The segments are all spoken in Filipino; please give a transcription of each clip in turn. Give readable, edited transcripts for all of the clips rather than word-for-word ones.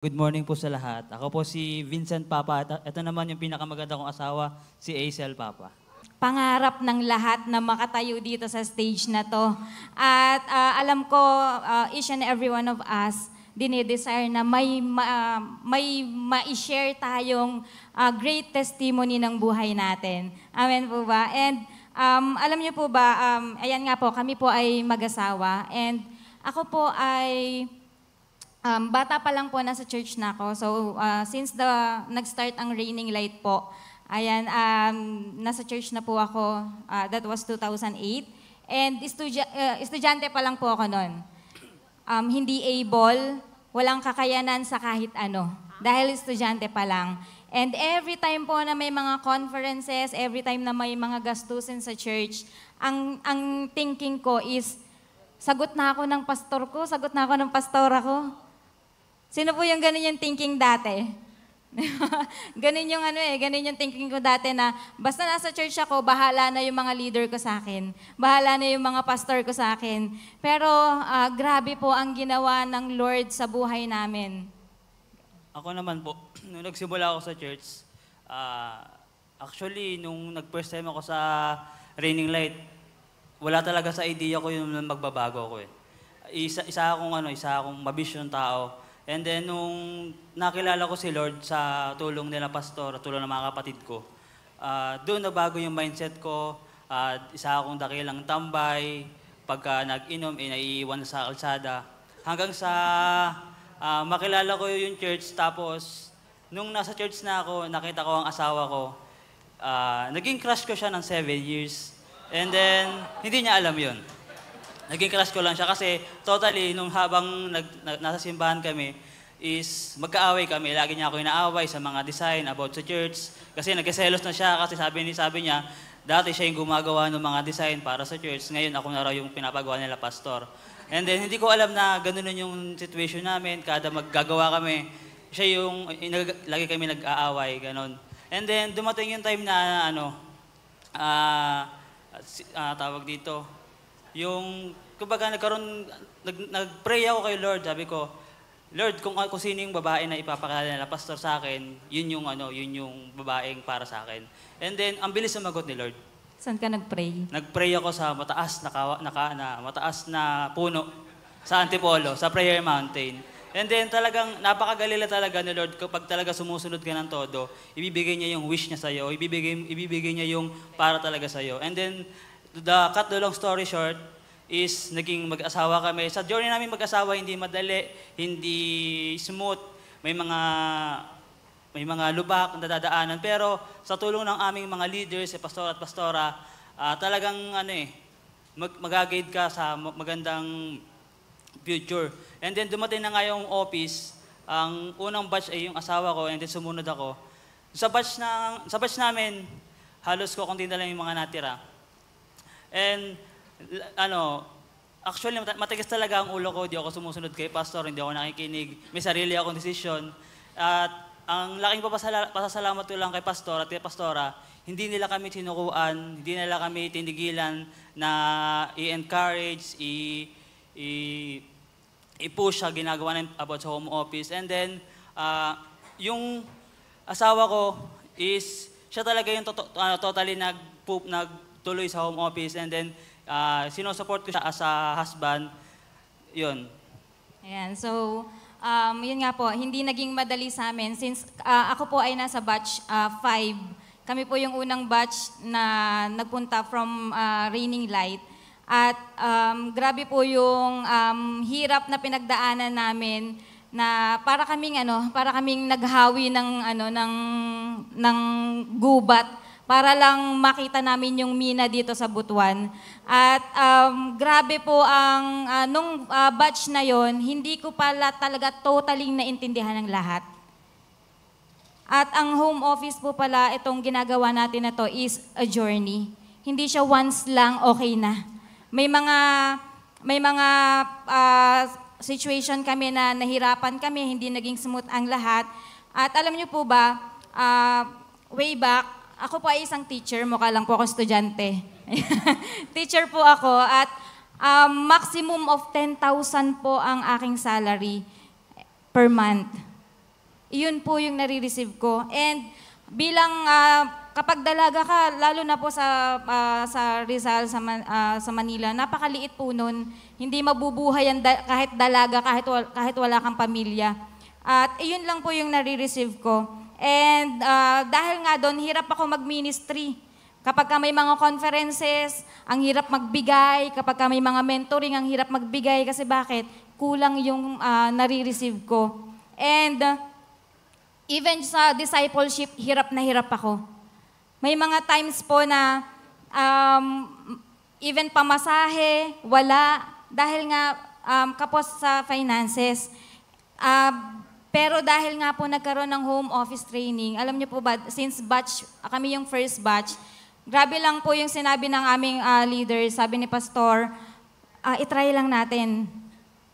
Good morning po sa lahat. Ako po si Vincent Papa at ito naman yung pinakamaganda kong asawa, si Aisel Papa. Pangarap ng lahat na makatayo dito sa stage na to. At alam ko, each and every one of us, dinidesire na may ma-share tayong great testimony ng buhay natin. Amen po ba? And alam niyo po ba, ayan nga po, kami po ay mag-asawa. And ako po ay bata pa lang po nasa church na ako. So since nag-start ang Raining Light po, ayan, nasa church na po ako. That was 2008. And estudyante pa lang po ako noon. Hindi able, walang kakayanan sa kahit ano. Dahil estudyante pa lang. And every time po na may mga conferences, every time na may mga gastusin sa church, ang thinking ko is, sagot na ako ng pastor ko, sagot na ako ng pastora ko. Sino po yung ganun yung thinking dati? ganun yung thinking ko dati na basta nasa church ako, bahala na yung mga leader ko sa akin. Bahala na yung mga pastor ko sa akin. Pero grabe po ang ginawa ng Lord sa buhay namin. Ako naman po, nung nagsimula ako sa church, actually, nung nag-first time ako sa Raining Light, wala talaga sa idea ko yung magbabago ko eh. Isa akong mabisyon tao. And then, nung nakilala ko si Lord sa tulong nila pastor at tulong ng mga kapatid ko, doon nabago yung mindset ko. Isa akong dakilang tambay, pagka nag-inom, naiiwan sa kalsada. Hanggang sa makilala ko yung church, tapos nung nasa church na ako, nakita ko ang asawa ko, naging crush ko siya ng 7 years. And then, hindi niya alam yun. Naging crush ko lang siya kasi totally, nung habang nasa simbahan kami, is magkaaway kami. Lagi niya ako inaaway sa mga design about sa church. Kasi nagkaselos na siya kasi sabi niya, dati siya yung gumagawa ng mga design para sa church. Ngayon ako na raw yung pinapagawa nila pastor. And then hindi ko alam na ganun yung situation namin. Kada maggagawa kami, siya yung, lagi kami nag-aaway, ganun. And then dumating yung time na tawag dito, yung, kumbaga nag-pray ako kay Lord, sabi ko, Lord, kung sino yung babae na ipapakilala nila pastor sa akin, yun yung babaeng para sa akin. And then, ang bilis sumagot ni Lord. Saan ka nag-pray? Nag-pray ako sa mataas na puno, sa Antipolo, sa Prayer Mountain. And then, talagang napakagalila talaga ni Lord kapag talaga sumusunod ka ng todo, ibibigay niya yung wish niya sa'yo, ibibigay niya yung para talaga sa'yo. And then, cut the long story short, is naging mag-asawa kami. Sa journey namin mag-asawa, hindi madali, hindi smooth, may mga lubak na dadaanan. Pero sa tulong ng aming mga leaders, pastor at pastora, talagang mag-guide ka sa magandang future. And then dumating na nga yung office, ang unang batch ay yung asawa ko, and then sumunod ako. Sa batch namin, halos ko kunti na lang yung mga natira. And actually matigas talaga ang ulo ko, di ako sumusunod kay pastor, hindi ako nakikinig, may sarili akong desisyon. At ang laking pasasalamat ko lang kay pastor at kay pastora, hindi nila kami sinukuan, hindi nila kami tinigilan na i-encourage, i-push sa ginagawa namin about sa home office. And then, yung asawa ko is, siya talaga yung totally nagtuloy sa home office, and then sinusupport ko siya as a husband. Yun. Ayan, so yun nga po, hindi naging madali sa amin since ako po ay nasa batch 5. Kami po yung unang batch na nagpunta from Raining Light. At grabe po yung hirap na pinagdaanan namin na para kaming naghawi ng gubat para lang makita namin yung mina dito sa Butuan. At grabe po ang, nung batch na yon, hindi ko pala talaga totally naintindihan ng lahat. At ang home office po pala, itong ginagawa natin na to is a journey. Hindi siya once lang okay na. May mga situation kami na nahirapan kami, hindi naging smooth ang lahat. At alam niyo po ba, way back, ako po ay isang teacher, mukha lang po ako estudyante. Teacher po ako at maximum of 10,000 po ang aking salary per month. iyon po yung nare-receive ko. And bilang kapag dalaga ka, lalo na po sa Rizal, sa Manila, napakaliit po nun. Hindi mabubuhay yan kahit dalaga, kahit wala kang pamilya. At iyon lang po yung nare-receive ko. And dahil nga doon, hirap ako mag-ministry. Kapag ka may mga conferences, ang hirap magbigay. Kapag ka may mga mentoring, ang hirap magbigay. Kasi bakit? Kulang yung nare-receive ko. And even sa discipleship, hirap na hirap ako. May mga times po na even pamasahe, wala. Dahil nga kapos sa finances. Pero dahil nga po nagkaroon ng home office training, alam niyo po ba, since batch, kami yung first batch, grabe lang po yung sinabi ng aming leader, sabi ni Pastor, itry lang natin.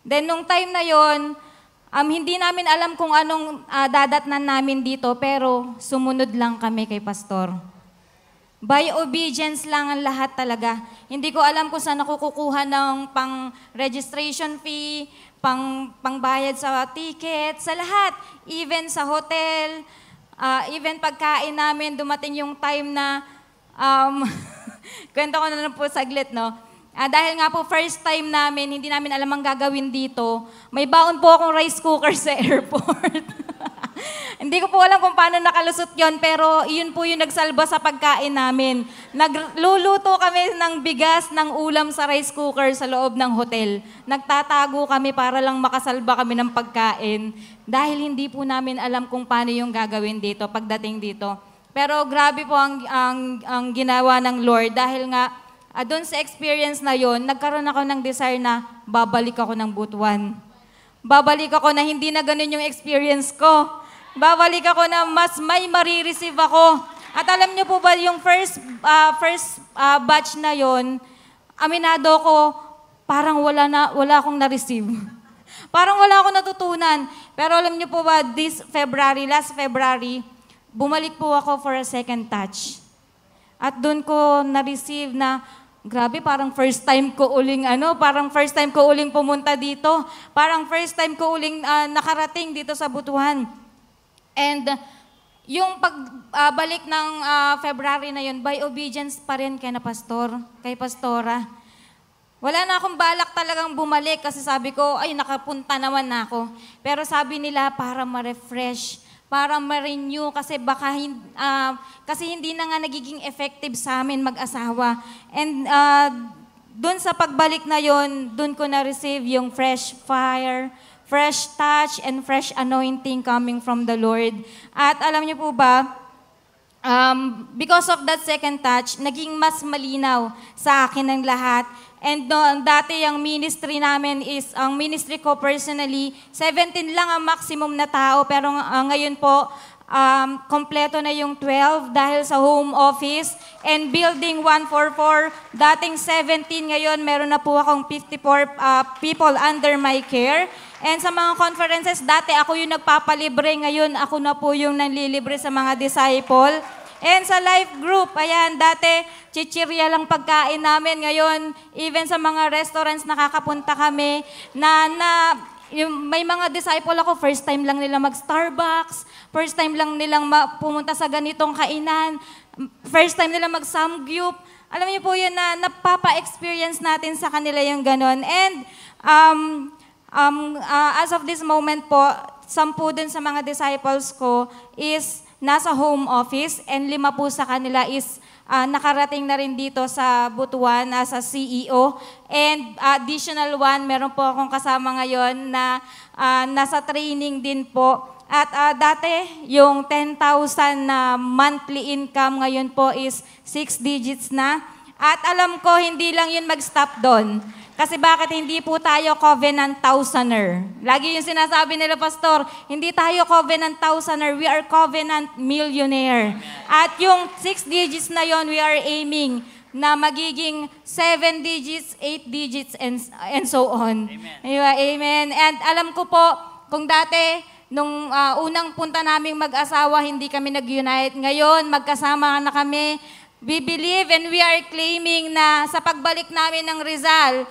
Then nung time na yon, hindi namin alam kung anong dadatnan namin dito, pero sumunod lang kami kay Pastor. By obedience lang ang lahat talaga. Hindi ko alam kung saan ako kukuha ng pang-registration fee, pangbayad sa ticket, sa lahat. Even sa hotel, even pagkain namin, dumating yung time na, kwento ko na lang po saglit, no? Dahil nga po first time namin, hindi namin alam ang gagawin dito, may baon po akong rice cooker sa airport. Hindi ko po alam kung paano nakalusot yon, pero yun po yung nagsalba sa pagkain namin. Nagluluto kami ng bigas, ng ulam sa rice cooker sa loob ng hotel. Nagtatago kami para lang makasalba kami ng pagkain dahil hindi po namin alam kung paano yung gagawin dito, pagdating dito. Pero grabe po ang ginawa ng Lord dahil nga doon sa experience na yon, nagkaroon ako ng desire na babalik ako ng Butuan. Babalik ako na hindi na ganun yung experience ko. Babalik ako na mas may marireceive ako. At alam niyo po ba, yung first batch na yon, aminado ko, parang wala akong na-receive. Parang wala akong natutunan. Pero alam niyo po ba, last February, bumalik po ako for a second touch. At doon ko na-receive na, grabe, parang first time ko uling pumunta dito. Parang first time ko uling nakarating dito sa Butuan. And yung pagbalik ng February na yun, by obedience pa rin kay Pastora. Wala na akong balak talagang bumalik kasi sabi ko, ay nakapunta naman na ako. Pero sabi nila para ma-refresh, para ma-renew kasi baka kasi hindi na nga nagiging effective sa amin mag-asawa. And dun sa pagbalik na yon, dun ko na-receive yung fresh fire, fresh touch, and fresh anointing coming from the Lord. At alam niyo po ba, because of that second touch, naging mas malinaw sa akin ang lahat. And dati ang ministry namin ang ministry ko personally, 17 lang ang maximum na tao, pero ngayon po, kompleto na yung 12 dahil sa home office and building 144, dating 17, ngayon meron na po akong 54 people under my care. And sa mga conferences, dati ako yung nagpapalibre, ngayon ako na po yung nanlilibre sa mga disciple. And sa life group, ayan, dati chichirya lang pagkain namin. Ngayon, even sa mga restaurants nakakapunta kami may mga disciple ako, first time lang nila mag-Starbucks, first time lang nilang pumunta sa ganitong kainan, first time nila mag-Samgyup. Alam niyo po yun na napapa-experience natin sa kanila yung ganon. And as of this moment po, 10 dun sa mga disciples ko is nasa home office and 5 po sa kanila is nakarating na rin dito sa Butuan as a CEO. And additional 1, meron po akong kasama ngayon na nasa training din po. At dati, yung 10,000 na monthly income ngayon po is 6 digits na. At alam ko, hindi lang yun mag-stop doon. Kasi bakit hindi po tayo covenant thousander? Lagi yung sinasabi nila, Pastor, hindi tayo covenant thousander, we are covenant millionaire. At yung 6 digits na yon, we are aiming na magiging 7 digits, 8 digits, and so on. Amen. Amen. And alam ko po, kung dati, nung unang punta naming mag-asawa, hindi kami nag-unite. Ngayon, magkasama na kami. We believe and we are claiming na sa pagbalik namin ng Rizal,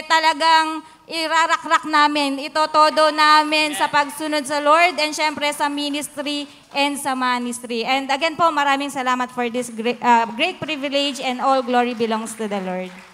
talagang irarakrak namin, itotodo namin sa pagsunod sa Lord and syempre sa ministry and sa ministry. And again po, maraming salamat for this great privilege and all glory belongs to the Lord.